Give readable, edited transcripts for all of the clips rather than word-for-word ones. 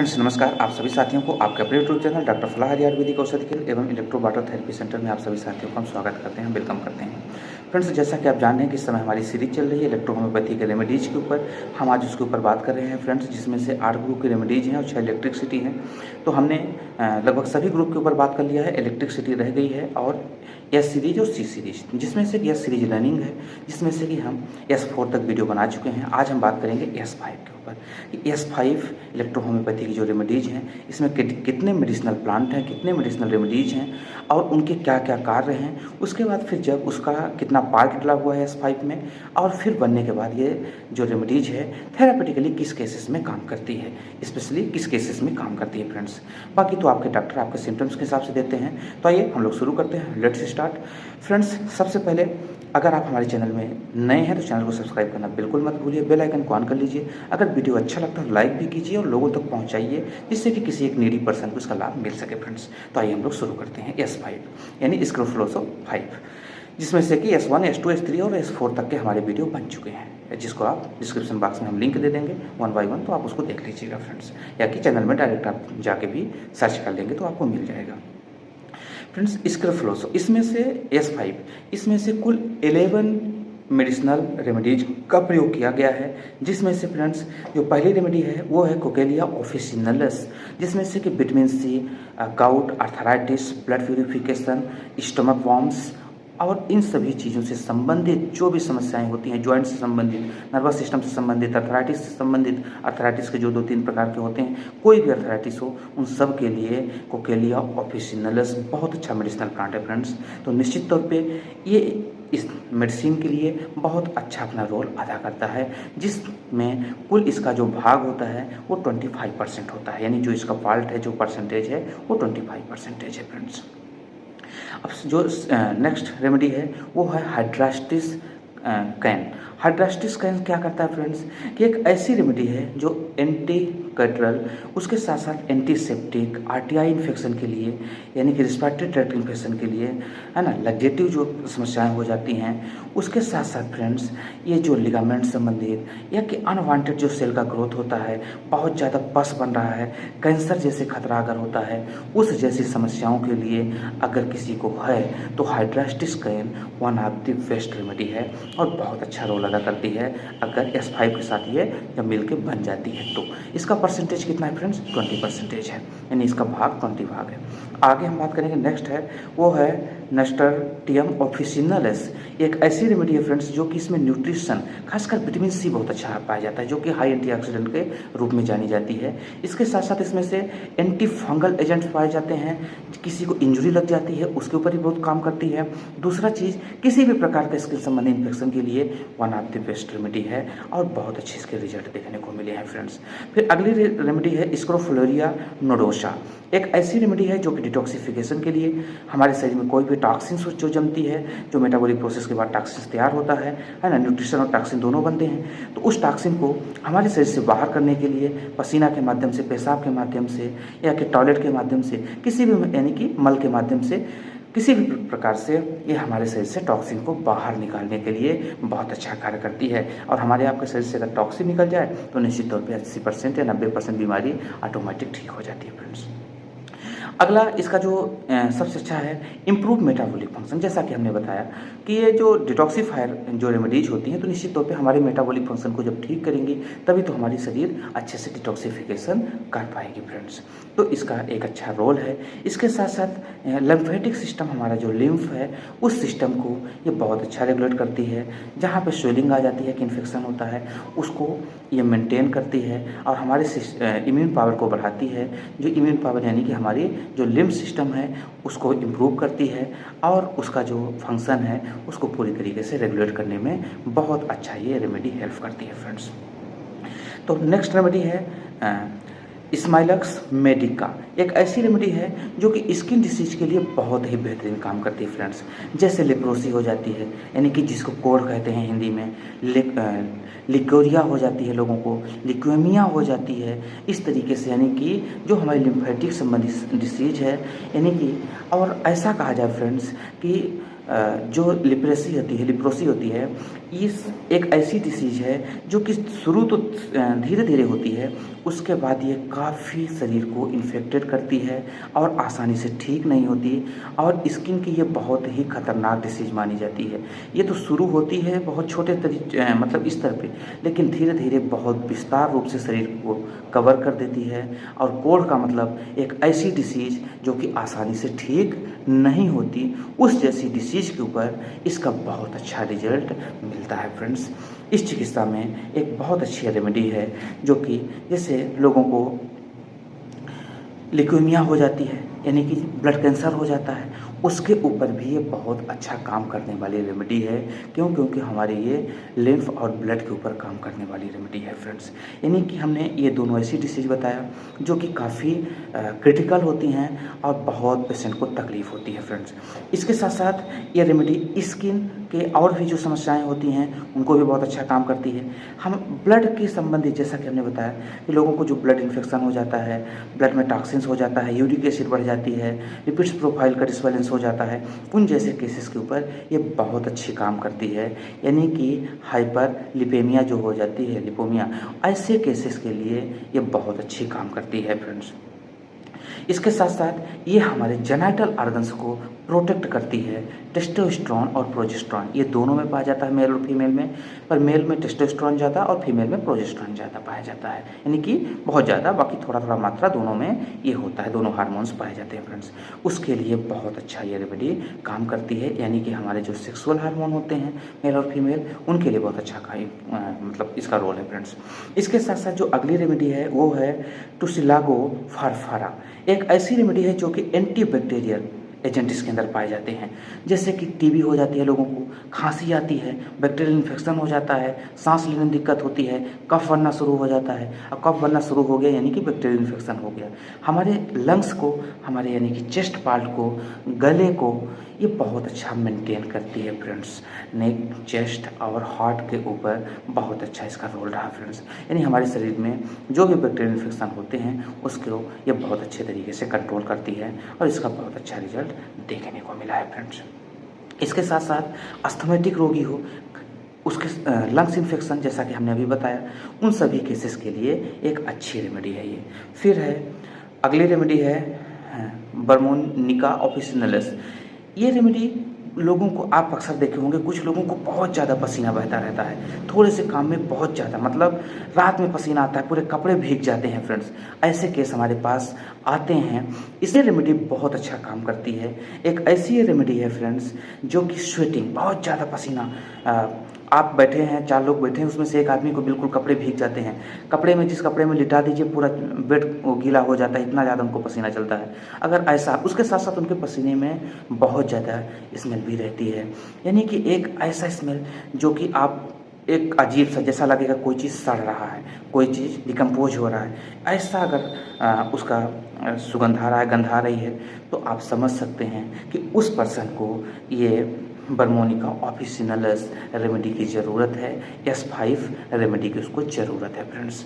Friends नमस्कार। आप सभी साथियों को आपके अपने यूट्यूब चैनल डॉक्टर फलाह आयुर्वेदिक औषधि केंद्र एवं इलेक्ट्रो वाटर थेरेपी सेंटर में आप सभी साथियों का हम स्वागत करते हैं, वेलकम करते हैं। फ्रेंड्स जैसा कि आप जान रहे हैं कि इस समय हमारी सीरीज चल रही है इलेक्ट्रो होम्योपैथी के रेमेडीज़ के ऊपर। हम आज उसके ऊपर बात कर रहे हैं फ्रेंड्स, जिसमें से 8 ग्रुप की रेमेडीज़ हैं और 6 इलेक्ट्रिसिटी हैं। तो हमने लगभग सभी ग्रुप के ऊपर बात कर लिया है, इलेक्ट्रिसिटी रह गई है और एस सीरीज और सी सीरीज, जिसमें से एस सीरीज रनिंग है, जिसमें से कि हम S4 तक वीडियो बना चुके हैं। आज हम बात करेंगे S5 के ऊपर कि S5 इलेक्ट्रो होम्योपैथी की जो रेमेडीज़ हैं इसमें कितने मेडिसिनल प्लांट हैं, कितने मेडिसिनल रेमेडीज़ हैं और उनके क्या क्या कार्य हैं। उसके बाद फिर जब उसका कितना पार्ट डला हुआ है S5 में, और फिर बनने के बाद ये जो रेमेडीज है थेरापेटिकली किस केसेस में काम करती है, स्पेशली किस केसेस में काम करती है फ्रेंड्स। बाकी तो आपके डॉक्टर आपके सिम्टम्स के हिसाब से देते हैं। तो आइए हम लोग शुरू करते हैं, लेट्स स्टार्ट। फ्रेंड्स सबसे पहले अगर आप हमारे चैनल में नए हैं तो चैनल को सब्सक्राइब करना बिल्कुल मत भूलिए, बेल आइकन को ऑन कर लीजिए। अगर वीडियो अच्छा लगता है तो लाइक भी कीजिए और लोगों तक पहुंचाइए, जिससे कि किसी एक नीडी पर्सन को इसका लाभ मिल सके फ्रेंड्स। तो आइए हम लोग शुरू करते हैं S5 यानी स्क्रोफुलोसो 5, जिसमें से कि S1, S2, S3 और S4 तक के हमारे वीडियो बन चुके हैं, जिसको आप डिस्क्रिप्शन बॉक्स में हम लिंक दे देंगे 1 बाय 1, तो आप उसको देख लीजिएगा फ्रेंड्स, या कि चैनल में डायरेक्ट आप जाके भी सर्च कर लेंगे तो आपको मिल जाएगा फ्रेंड्स। स्क्रोफुलोसो इसमें से S5 इसमें से कुल 11 मेडिसिनल रेमेडीज का प्रयोग किया गया है, जिसमें से फ्रेंड्स जो पहली रेमेडी है वो है कोकेलिया ऑफिसिनलिस, जिसमें से कि vitamin C, gout, arthritis, blood purification, stomach worms और इन सभी चीज़ों से संबंधित जो भी समस्याएं होती हैं, जॉइंट से संबंधित, नर्वस सिस्टम से संबंधित, अर्थराइटिस से संबंधित, अर्थराइटिस के जो 2-3 प्रकार के होते हैं, कोई भी अर्थराइटिस हो उन सब के लिए कोकेलिया ऑफिसिनलिस बहुत अच्छा मेडिसिनल प्लांट है फ्रेंड्स। तो निश्चित तौर पे ये इस मेडिसिन के लिए बहुत अच्छा अपना रोल अदा करता है, जिसमें कुल इसका जो भाग होता है वो 25% होता है, यानी जो इसका पार्ट है, जो परसेंटेज है वो 25% है फ्रेंड्स। अब जो नेक्स्ट रेमेडी है वो है हाइड्रास्टिस कैन। हाइड्रास्टिस कैन क्या करता है फ्रेंड्स कि एक ऐसी रेमेडी है जो एंटी कैटरल, उसके साथ साथ एंटीसेप्टिक, आरटीआई इन्फेक्शन के लिए यानी कि रिस्पिरेटरी ट्रैक्ट इन्फेक्शन के लिए, है ना, लग्जेटिव जो समस्याएं हो जाती हैं, उसके साथ साथ फ्रेंड्स ये जो लिगामेंट संबंधित या कि अनवांटेड जो सेल का ग्रोथ होता है, बहुत ज़्यादा पस बन रहा है, कैंसर जैसे खतरा अगर होता है, उस जैसी समस्याओं के लिए अगर किसी को है तो hydrastis can one of the best remedy है और बहुत अच्छा रोल अदा करती है अगर S5 के साथ ये जब मिल के बन जाती है। तो इसका परसेंटेज कितना है फ्रेंड्स? 20% है, यानी इसका भाग 20 भाग है। आगे हम बात करेंगे, नेक्स्ट है वो है नस्टर्टियम ऑफिसिनलिस। एक ऐसी रेमेडी है फ्रेंड्स जो कि इसमें न्यूट्रिशन, खासकर विटामिन सी बहुत अच्छा पाया जाता है, जो कि हाई एंटीऑक्सीडेंट के रूप में जानी जाती है। इसके साथ साथ इसमें से एंटी फंगल एजेंट्स पाए जाते हैं, किसी को इंजरी लग जाती है उसके ऊपर ही बहुत काम करती है। दूसरा चीज़, किसी भी प्रकार का स्किन संबंधी इन्फेक्शन के लिए one of the best remedy है और बहुत अच्छे इसके रिजल्ट देखने को मिले हैं फ्रेंड्स। फिर अगली रेमेडी है स्क्रोफुलोरिया नोडोसा। एक ऐसी रेमेडी है जो कि डिटॉक्सिफिकेशन के लिए, हमारे शरीर में कोई भी टॉक्सिन्स जो जमती है, जो मेटाबॉलिक प्रोसेस के बाद टॉक्सिन्स तैयार होता है ना, न्यूट्रिशन और टॉक्सिन दोनों बनते हैं, तो उस टॉक्सिन को हमारे शरीर से बाहर करने के लिए पसीना के माध्यम से, पेशाब के माध्यम से या कि टॉयलेट के माध्यम से, किसी भी यानी कि मल के माध्यम से, किसी भी प्रकार से ये हमारे शरीर से टॉक्सिन को बाहर निकालने के लिए बहुत अच्छा कार्य करती है। और हमारे आपके शरीर से अगर टॉक्सिन निकल जाए तो निश्चित तौर पे 80% या 90% बीमारी ऑटोमेटिक ठीक हो जाती है फ्रेंड्स। अगला इसका जो सबसे अच्छा है इम्प्रूव मेटाबॉलिक फंक्शन। जैसा कि हमने बताया कि ये जो डिटॉक्सीफायर जो रेमेडीज होती हैं तो निश्चित तौर पे हमारे मेटाबॉलिक फंक्शन को जब ठीक करेंगी तभी तो हमारी शरीर अच्छे से डिटॉक्सिफिकेशन कर पाएगी फ्रेंड्स। तो इसका एक अच्छा रोल है। इसके साथ साथ लिम्फेटिक सिस्टम, हमारा जो लिम्फ है उस सिस्टम को ये बहुत अच्छा रेगुलेट करती है। जहाँ पे स्वेलिंग आ जाती है कि इन्फेक्शन होता है उसको ये मेंटेन करती है और हमारे इम्यून पावर को बढ़ाती है। जो इम्यून पावर यानी कि हमारी जो लिम्फ सिस्टम है उसको इम्प्रूव करती है और उसका जो फंक्शन है उसको पूरी तरीके से रेगुलेट करने में बहुत अच्छा ये रेमेडी हेल्प करती है फ्रेंड्स। तो नेक्स्ट रेमेडी है स्माइलक्स मेडिका। एक ऐसी रेमेडी है जो कि स्किन डिसीज के लिए बहुत ही बेहतरीन काम करती है फ्रेंड्स। जैसे लेप्रोसी हो जाती है, यानी कि जिसको कोढ़ कहते हैं हिंदी में, लिकोरिया हो जाती है लोगों को, लिक्वेमिया हो जाती है, इस तरीके से, यानी कि जो हमारी लिम्फेटिक संबंधित डिसीज है, यानी कि और ऐसा कहा जाए फ्रेंड्स कि जो लिप्रोसी होती है इस एक ऐसी डिसीज़ है जो कि शुरू तो धीरे धीरे होती है, उसके बाद ये काफ़ी शरीर को इन्फेक्टेड करती है और आसानी से ठीक नहीं होती और स्किन की ये बहुत ही खतरनाक डिसीज़ मानी जाती है। ये तो शुरू होती है बहुत छोटे मतलब स्तर पे, लेकिन धीरे धीरे बहुत विस्तार रूप से शरीर को कवर कर देती है और कोढ़ का मतलब एक ऐसी डिसीज़ जो कि आसानी से ठीक नहीं होती, उस जैसी डिसीज़ के ऊपर इसका बहुत अच्छा रिजल्ट मिलता है फ्रेंड्स। इस चिकित्सा में एक बहुत अच्छी रेमेडी है जो कि जैसे लोगों को ल्यूकेमिया हो जाती है, यानी कि ब्लड कैंसर हो जाता है, उसके ऊपर भी ये बहुत अच्छा काम करने वाली रेमेडी है। क्यों? क्योंकि हमारे ये लिम्फ और ब्लड के ऊपर काम करने वाली रेमेडी है फ्रेंड्स। यानी कि हमने ये दोनों ऐसी डिसीज़ बताया जो कि काफ़ी क्रिटिकल होती हैं और बहुत पेशेंट को तकलीफ़ होती है फ्रेंड्स। इसके साथ साथ ये रेमेडी स्किन के और भी जो समस्याएं होती हैं उनको भी बहुत अच्छा काम करती है। हम ब्लड के संबंधित, जैसा कि हमने बताया कि लोगों को जो ब्लड इन्फेक्शन हो जाता है, ब्लड में टॉक्सिन्स हो जाता है, यूरिक एसिड बढ़ जाती है, लिपिड्स प्रोफाइल का डिसबैलेंस हो जाता है, उन जैसे केसेस के ऊपर ये बहुत अच्छी काम करती है। यानी कि हाइपर लिपेमिया जो हो जाती है, लिपोमिया, ऐसे केसेस के लिए ये बहुत अच्छी काम करती है फ्रेंड्स। इसके साथ साथ ये हमारे जेनिटल ऑर्गन्स को प्रोटेक्ट करती है। टेस्टोस्टेरोन और प्रोजेस्टेरोन ये दोनों में पाया जाता है, मेल और फीमेल में, पर मेल में टेस्टोस्टेरोन ज़्यादा और फीमेल में प्रोजेस्टेरोन ज़्यादा पाया जाता है, यानी कि बहुत ज़्यादा, बाकी थोड़ा थोड़ा मात्रा दोनों में ये होता है, दोनों हार्मोन्स पाए जाते हैं फ्रेंड्स। उसके लिए बहुत अच्छा ये रेमेडी काम करती है, यानी कि हमारे जो सेक्सुअल हार्मोन होते हैं मेल और फीमेल, उनके लिए बहुत अच्छा मतलब इसका रोल है फ्रेंड्स। इसके साथ साथ जो अगली रेमेडी है वो है टुसिलागो फारफारा। एक ऐसी रेमेडी है जो कि एंटी बैक्टीरियल एजेंट इसके अंदर पाए जाते हैं। जैसे कि टीबी हो जाती है लोगों को, खांसी आती है, बैक्टीरियल इन्फेक्शन हो जाता है, सांस लेने में दिक्कत होती है, कफ बनना शुरू हो जाता है। अब कफ बनना शुरू हो गया यानी कि बैक्टीरियल इन्फेक्शन हो गया। हमारे लंग्स को, हमारे यानी कि चेस्ट पार्ट को, गले को ये बहुत अच्छा मेंटेन करती है फ्रेंड्स। नेक, चेस्ट और हार्ट के ऊपर बहुत अच्छा इसका रोल रहा फ्रेंड्स। यानी हमारे शरीर में जो भी बैक्टीरियल इन्फेक्शन होते हैं उसको ये बहुत अच्छे तरीके से कंट्रोल करती है और इसका बहुत अच्छा रिजल्ट देखने को मिला है फ्रेंड्स। इसके साथ साथ अस्थमेटिक रोगी हो, उसके लंग्स इन्फेक्शन, जैसा कि हमने अभी बताया, उन सभी केसेस के लिए एक अच्छी रेमेडी है ये। फिर है अगली रेमेडी है बर्मोनिका ऑफिसिनलिस। ये रेमेडी लोगों को, आप अक्सर देखे होंगे, कुछ लोगों को बहुत ज़्यादा पसीना बहता रहता है, थोड़े से काम में बहुत ज़्यादा, मतलब रात में पसीना आता है, पूरे कपड़े भीग जाते हैं फ्रेंड्स। ऐसे केस हमारे पास आते हैं। इसलिए रेमेडी बहुत अच्छा काम करती है। एक ऐसी रेमेडी है फ्रेंड्स जो कि स्वेटिंग, बहुत ज़्यादा पसीना, आप बैठे हैं, 4 लोग बैठे हैं, उसमें से एक आदमी को बिल्कुल कपड़े भीग जाते हैं, कपड़े में, जिस कपड़े में लिटा दीजिए पूरा बेड गीला हो जाता है, इतना ज़्यादा उनको पसीना चलता है। अगर ऐसा, उसके साथ साथ उनके पसीने में बहुत ज़्यादा स्मेल भी रहती है, यानी कि एक ऐसा स्मेल जो कि आप, एक अजीब सा, जैसा लगेगा कोई चीज़ सड़ रहा है, कोई चीज़ डिकम्पोज हो रहा है, ऐसा अगर उसका सुगंध आ रहा है, गंध आ रही है, तो आप समझ सकते हैं कि उस पर्सन को ये बर्मोनिका ऑफिसिनलिस रेमेडी की ज़रूरत है, S5 रेमेडी की उसको ज़रूरत है फ्रेंड्स।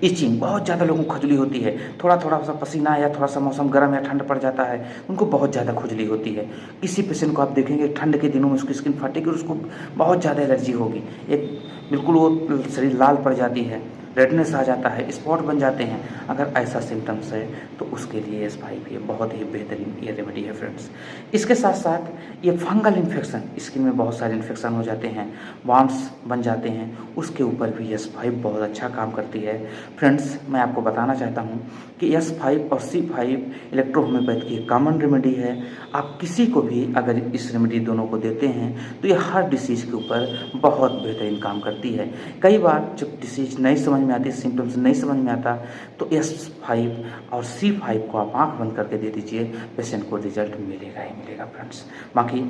इचिंग, बहुत ज़्यादा लोगों को खुजली होती है, थोड़ा थोड़ा सा पसीना या थोड़ा सा मौसम गर्म या ठंड पड़ जाता है, उनको बहुत ज़्यादा खुजली होती है। किसी पेशेंट को आप देखेंगे ठंड के दिनों में उसकी स्किन फटेगी और उसको बहुत ज़्यादा एलर्जी होगी, एक बिल्कुल वो शरीर लाल पड़ जाती है, रेडनेस आ जाता है, स्पॉट बन जाते हैं। अगर ऐसा सिम्टम्स है तो उसके लिए S5 ये बहुत ही बेहतरीन ये रेमेडी है फ्रेंड्स। इसके साथ साथ ये फंगल इन्फेक्शन, स्किन में बहुत सारे इन्फेक्शन हो जाते हैं, वार्म्स बन जाते हैं, उसके ऊपर भी S5 बहुत अच्छा काम करती है फ्रेंड्स। मैं आपको बताना चाहता हूँ कि S5 और C5 इलेक्ट्रो होम्योपैथ की कॉमन रेमेडी है। आप किसी को भी अगर इस रेमेडी दोनों को देते हैं तो ये हर डिसीज़ के ऊपर बहुत बेहतरीन काम करती है। कई बार जब डिसीज़ नहीं समझ में आती, सिम्टम्स नहीं समझ में आता, तो S5 और C5 को आप आँख बंद करके दे दीजिए, पेशेंट को रिजल्ट मिलेगा ही मिलेगा फ्रेंड्स। बाकी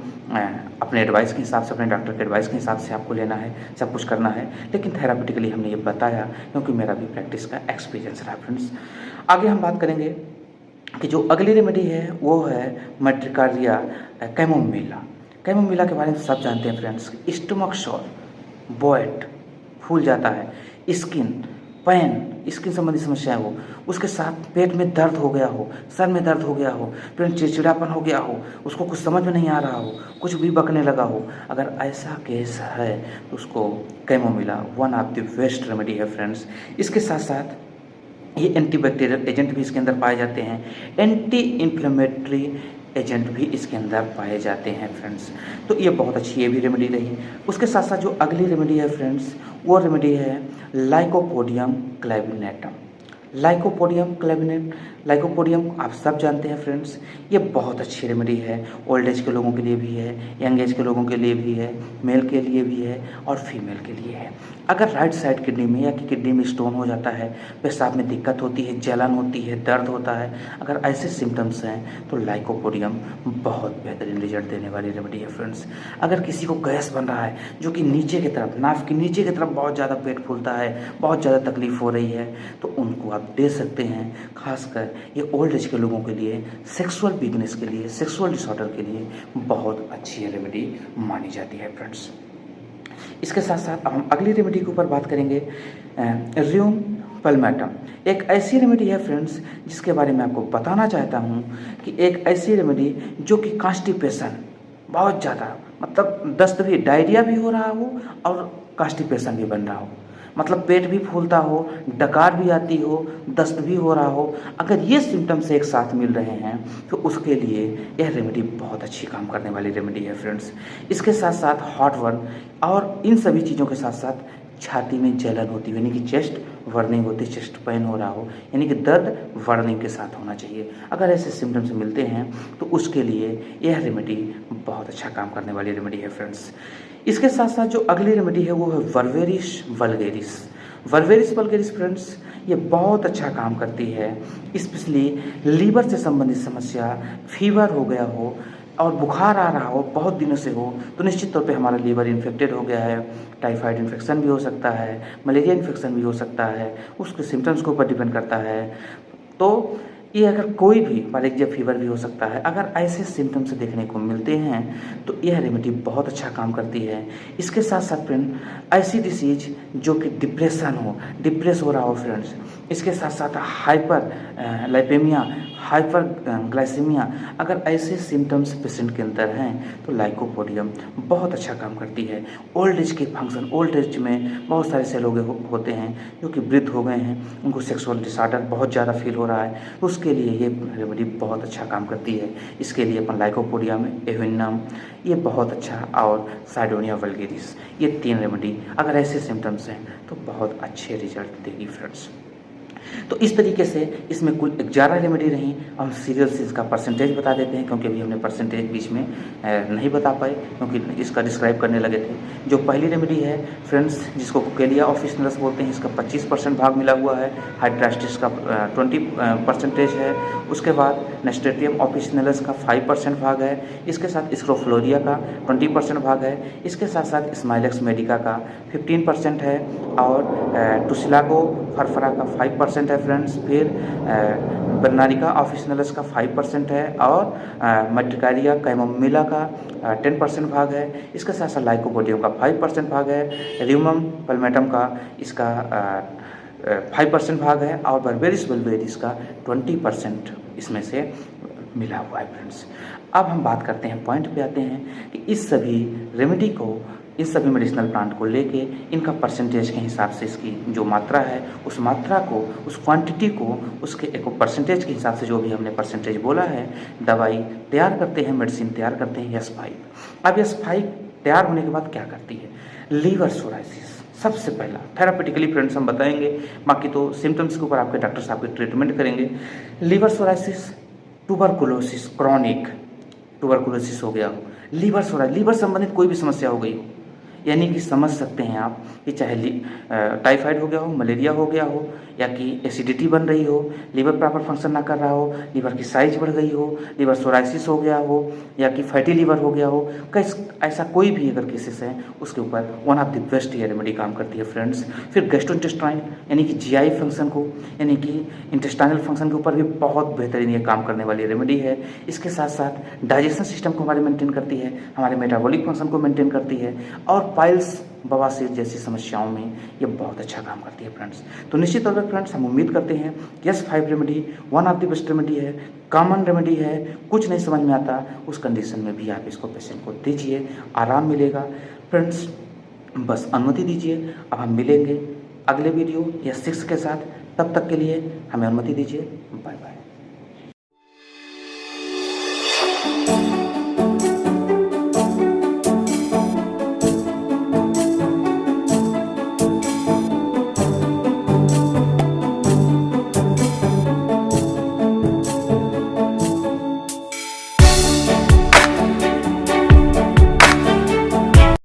अपने एडवाइस के हिसाब से, अपने डॉक्टर के एडवाइस के हिसाब से आपको लेना है, सब कुछ करना है, लेकिन थेरापिटिकली हमने ये बताया क्योंकि मेरा भी प्रैक्टिस का एक्सपीरियंस रहा फ्रेंड्स। आगे हम बात करेंगे कि जो अगली रेमेडी है वो है मेट्रिकार्डिया कैमोमिला। कैमोमिला के बारे में सब जानते हैं फ्रेंड्स। स्टमक सोर, बॉयट, फूल जाता है, स्किन, पेन, स्किन संबंधी समस्या हो, उसके साथ पेट में दर्द हो गया हो, सर में दर्द हो गया हो, फिर चिड़चिड़ापन हो गया हो, उसको कुछ समझ में नहीं आ रहा हो, कुछ भी बकने लगा हो, अगर ऐसा केस है तो उसको chamomilla one of the best remedy है फ्रेंड्स। इसके साथ साथ ये एंटीबैक्टीरियल एजेंट भी इसके अंदर पाए जाते हैं, एंटी इन्फ्लेमेटरी एजेंट भी इसके अंदर पाए जाते हैं फ्रेंड्स। तो ये बहुत अच्छी ये भी रेमेडी रही। उसके साथ साथ जो अगली रेमेडी है फ्रेंड्स, वो रेमेडी है लाइकोपोडियम क्लैविनेटम। लाइकोपोडियम आप सब जानते हैं फ्रेंड्स, ये बहुत अच्छी रेमेडी है। ओल्ड एज के लोगों के लिए भी है, यंग एज के लोगों के लिए भी है, मेल के लिए भी है और फीमेल के लिए है। अगर राइट साइड किडनी में या कि किडनी में स्टोन हो जाता है, पेशाब में दिक्कत होती है, जलन होती है, दर्द होता है, अगर ऐसे सिम्टम्स हैं तो लाइकोपोडियम बहुत बेहतरीन रिजल्ट देने वाली रेमेडी है फ्रेंड्स। अगर किसी को गैस बन रहा है, जो कि नीचे की तरफ, नाक के नीचे की तरफ बहुत ज़्यादा पेट फूलता है, बहुत ज़्यादा तकलीफ हो रही है, तो उनको आप दे सकते हैं। खासकर ये ओल्ड एज के लोगों के लिए, सेक्सुअल वीकनेस के लिए, सेक्सुअल डिसऑर्डर के लिए बहुत अच्छी रेमेडी मानी जाती है फ्रेंड्स। इसके साथ साथ हम अगली रेमेडी के ऊपर बात करेंगे, र्यूम पल्मेटम। एक ऐसी रेमेडी है फ्रेंड्स जिसके बारे में आपको बताना चाहता हूँ कि एक ऐसी रेमेडी जो कि कॉन्स्टिपेशन बहुत ज़्यादा, मतलब दस्त भी, डायरिया भी हो रहा हो और कॉन्स्टिपेशन भी बन रहा हो, मतलब पेट भी फूलता हो, डकार भी आती हो, दस्त भी हो रहा हो, अगर ये सिम्टम्स एक साथ मिल रहे हैं तो उसके लिए यह रेमेडी बहुत अच्छी काम करने वाली रेमेडी है फ्रेंड्स। इसके साथ साथ हॉट बर्न और इन सभी चीज़ों के साथ साथ छाती में जलन होती है, यानी कि चेस्ट वर्निंग होती है, चेस्ट पेन हो रहा हो, यानी कि दर्द वर्निंग के साथ होना चाहिए। अगर ऐसे सिम्टम्स मिलते हैं तो उसके लिए यह रेमेडी बहुत अच्छा काम करने वाली रेमेडी है फ्रेंड्स। इसके साथ साथ जो अगली रेमेडी है वो है वर्वेरिस वल्गेरिस। वर्वेरिस वल्गेरिस फ्रेंड्स ये बहुत अच्छा काम करती है, स्पेशली लीवर से संबंधित समस्या, फीवर हो गया हो और बुखार आ रहा हो बहुत दिनों से हो, तो निश्चित तौर पे हमारा लीवर इन्फेक्टेड हो गया है, टाइफाइड इन्फेक्शन भी हो सकता है, मलेरिया इन्फेक्शन भी हो सकता है, उसके सिम्टम्स के ऊपर डिपेंड करता है। तो ये अगर कोई भी पायरेक्जिया फीवर भी हो सकता है, अगर ऐसे सिम्टम्स देखने को मिलते हैं तो यह रेमेडी बहुत अच्छा काम करती है। इसके साथ साथ फ्रेंड ऐसी डिसीज जो कि डिप्रेस हो रहा हो फ्रेंड्स, इसके साथ साथ हाइपर लाइपेमिया, हाइपर ग्लाइसेमिया, अगर ऐसे सिम्टम्स पेशेंट के अंदर हैं तो लाइकोपोडियम बहुत अच्छा काम करती है। ओल्ड एज के फंक्शन, ओल्ड एज में बहुत सारे ऐसे लोग होते हैं जो कि वृद्ध हो गए हैं, उनको सेक्सुअल डिसऑर्डर बहुत ज़्यादा फील हो रहा है, तो उसके लिए ये रेमेडी बहुत अच्छा काम करती है। इसके लिए अपन लाइकोपोडियम, एविनम ये बहुत अच्छा, और साइडोनिया वल्गेरिस, ये 3 रेमेडी अगर ऐसे सिम्टम्स हैं तो बहुत अच्छे रिजल्ट देगी फ्रेंड्स। तो इस तरीके से इसमें कुल 11 रेमेडी रहीं। हम सीरियल से इसका परसेंटेज बता देते हैं, क्योंकि अभी हमने परसेंटेज बीच में नहीं बता पाए, क्योंकि इसका डिस्क्राइब करने लगे थे। जो पहली रेमेडी है फ्रेंड्स, जिसको कोकेलिया ऑफिसिनलिस बोलते हैं, इसका 25% भाग मिला हुआ है। हाइड्रास्टिस का 20% है। उसके बाद नेस्टेटियम ऑफिसिनलिस का 5% भाग है। इसके साथ स्क्रोफ्लोरिया का 20% भाग है। इसके साथ साथ स्माइलेक्स मेडिका का 15% है, और टुसिलागो फरफरा का 5% है फ्रेंड्स। फिर बर्नारिका ऑफिसिनलिस का 5% है, और मेट्रिकारिया कैमोमिला का 10% भाग है। इसके साथ साथ लाइकोपोडियम का 5% भाग है। र्यूमम पल्मेटम का इसका 5% भाग है, और वर्वेरिस वल्गेरिस का 20% इसमें से मिला हुआ है फ्रेंड्स। अब हम बात करते हैं, पॉइंट पे आते हैं कि इस सभी रेमेडी को, इस सभी मेडिसिनल प्लांट को लेके इनका परसेंटेज के हिसाब से इसकी जो मात्रा है, उस मात्रा को, उस क्वांटिटी को, उसके एक परसेंटेज के हिसाब से जो भी हमने परसेंटेज बोला है, दवाई तैयार करते हैं, मेडिसिन तैयार करते हैं S5। अब S5 तैयार होने के बाद क्या करती है? लीवर सोराइसिस सबसे पहला थेरापेटिकली फ्रेंड्स हम बताएंगे, बाकी तो सिम्टम्स के ऊपर आपके डॉक्टर साहब की ट्रीटमेंट करेंगे। Liver cirrhosis, tuberculosis, chronic tuberculosis हो गया हो, लीवर संबंधित कोई भी समस्या हो गई हो, यानी कि समझ सकते हैं आप कि चाहे टाइफाइड हो गया हो, मलेरिया हो गया हो, या कि एसिडिटी बन रही हो, लीवर प्रॉपर फंक्शन ना कर रहा हो, लीवर की साइज बढ़ गई हो, लीवर सोराइसिस हो गया हो, या कि फैटी लीवर हो गया हो, ऐसा कोई भी अगर केसेस है उसके ऊपर वन ऑफ द बेस्ट ये रेमेडी काम करती है फ्रेंड्स। फिर गैस्ट्रोइंटेस्टाइन यानी कि जीआई फंक्शन को, यानी कि इंटेस्टाइनल फंक्शन के ऊपर भी बहुत बेहतरीन ये काम करने वाली रेमेडी है। इसके साथ साथ डाइजेशन सिस्टम को हमारे मेंटेन करती है, हमारे मेटाबॉलिक फंक्शन को मेंटेन करती है, और पाइल्स बवासीर जैसी समस्याओं में ये बहुत अच्छा काम करती है फ्रेंड्स। तो निश्चित तौर पर फ्रेंड्स हम उम्मीद करते हैं कि S5 remedy one of the best remedy है, कॉमन रेमेडी है। कुछ नहीं समझ में आता उस कंडीशन में भी आप इसको पेशेंट को दीजिए, आराम मिलेगा फ्रेंड्स। बस अनुमति दीजिए। अब हम मिलेंगे अगले वीडियो या 6 के साथ। तब तक के लिए हमें अनुमति दीजिए। Bye bye.